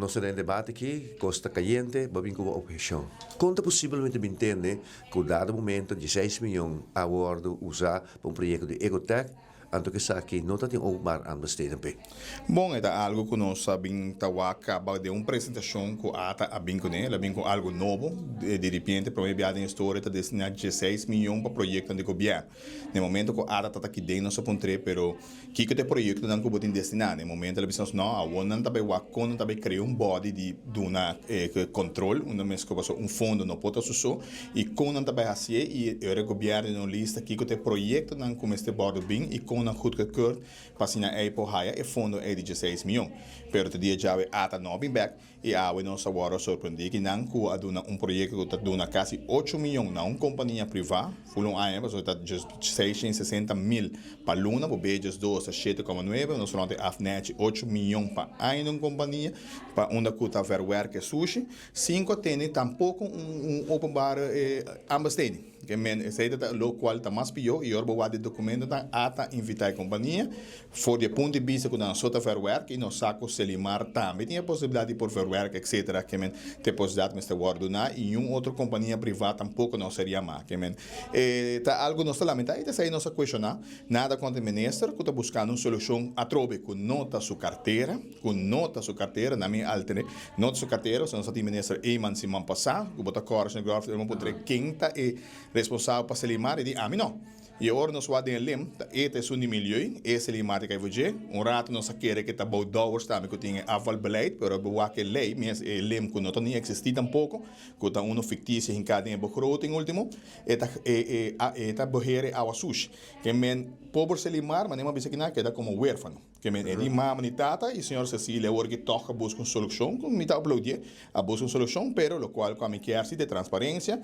no será en debate aqui, costa caliente, babin como objeção. Conta possivelmente me entende que o dado momento 16 milhões a bordo usar para um projeto de Ecotech, anto que sa aqui não tem openbaar aan besteden pe. Bom, é algo que nós sabemos acaba de uma apresentação que ata a bem com ela, bem com algo novo, de repente, para mim, a história está destinada 16 milhões para projetos de governo. No momento que ata está aqui dentro, nosso ponto, pero que o projeto não é destinado. No momento, ela pensa, não, a ONU também quando também criou body de uma controle, um fundo não pode usar, e quando também assim, e o governo não lista que o projeto não como este body bem e com não goedgekeurd, pas na Apple Haya e fundo é de 16 milhões. Pero te dia já ata não bem back e a nossa agora surpreende que não com a projeto que está dando quase 8 milhões na uma companhia privada, fulon a mas está just 660 mil para luna, o beijos 2 a 7,9, nós falamos de afnet 8 milhões para aí numa companhia, para onde custa verwerk e sushi, 5 tem tampouco open bar ambasteden. Que men sei dat lo qual ta mas pior e orbo wade documento ta ata invitar a companhia for de ponto de vista que não sota verwerk e no saco selimar também tinha possibilidade por verwerk etc que men te possibilidade Mr. Ward na e outra companhia privada tampouco não seria má que men ta algo não lamentar e sei nossa questionar nada contra o ministro que está buscando uma solução atrobe com nota sua carteira na minha altere nota sua carteira se não sabe ministro Eman Simão passar o bota corte no grafo não pode quinta e responsável para Selimar e diz, mim não. E agora nós vamos ter lem, este é o milhão, esse Selimar que vai fazer. Rato nós queremos que está bom dólares também que tem aval beleid, mas o que lei, mas lem que não tem existido tampouco, que está fictício em cada groot em último, eta beheer a sushi. Que men pobre Selimar, mas nem uma vez que queda como huérfano. Que men é de mama ni tata e senhor Cecília agora que toca busca uma solução, como me está uploadando, a busca uma solução, pero lo qual com a quer de transparência.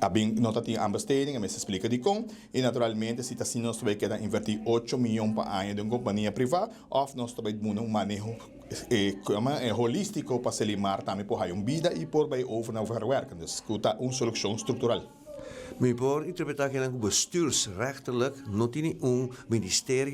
A bem nota tem ambastering, mas explica de como e naturalmente se assim nós também quer investir 8 milhões para ano de uma companhia privada, ou nós também temos um manejo holístico para selimar também por aí vida e por aí over na verwerken, dus kuta uma solução estrutural. Maar voor interpretatie que bestuursrechtelijk não tem ministerie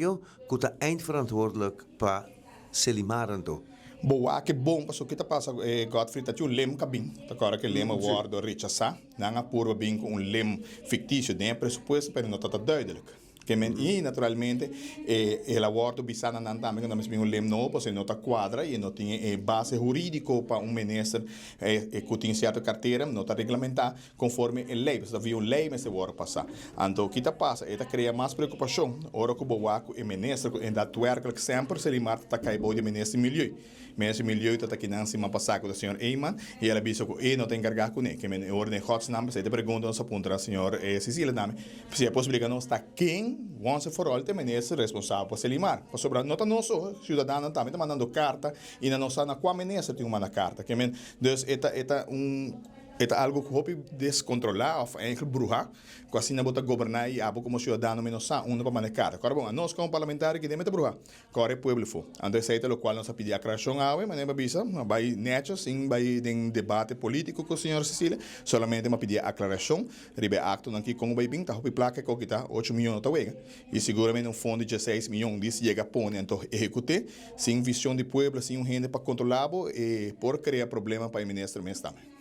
que está eindverantwoordelijk para Selimarando. Boa, que bom, porque o que está passando, Godfrey, tá tinha lem cabim, tá agora que lem agora rechazar, não há por bem com lem fictício, nem pressuposto, mas não está duidelijk. Que men e naturalmente el aborto bisana não também quando nós lem não, porque não está quadra e não tem base jurídico para ministro que tem certa carteira, não está regulamentado conforme a lei, porque havia uma lei mas se vai passar. Então o que está passa, está cria mais preocupação. Ora que o boaco e ministro em da tuerca que sempre se limar está caibo de ministro milhões. Ministro milhões está aqui não se ma passar com o senhor Eyman e ela disse que não tem encargar com ele, que men ordem Gods nome, se te pergunta nossa ponta senhor Cecília nome, se é possível não está quem once for all tem ministro responsável por Selimar. Por sobre nota nosso cidadão também está mandando carta e na nossa na qual ministro tem uma carta, que men dus eta algo que hope descontrolar of eigenlijk bruja, quase não bota governar e abo como cidadão menos um para manejar. Agora bom, nós como parlamentares que demete bruja, corre pueblo fo. Ando aceita lo qual nós pedir aclaração ao, mas nem babisa, vai neto sim vai em debate político com o senhor Cecília, solamente me pedir aclaração, ribe acto aqui com vai bem, tá hope placa que kita 8 milhões tá wega. E seguramente um fundo de 16 milhões diz chega a pôr então executar, sem visão de pueblo, sem gente para controlar e por criar problema para o ministro mesmo também.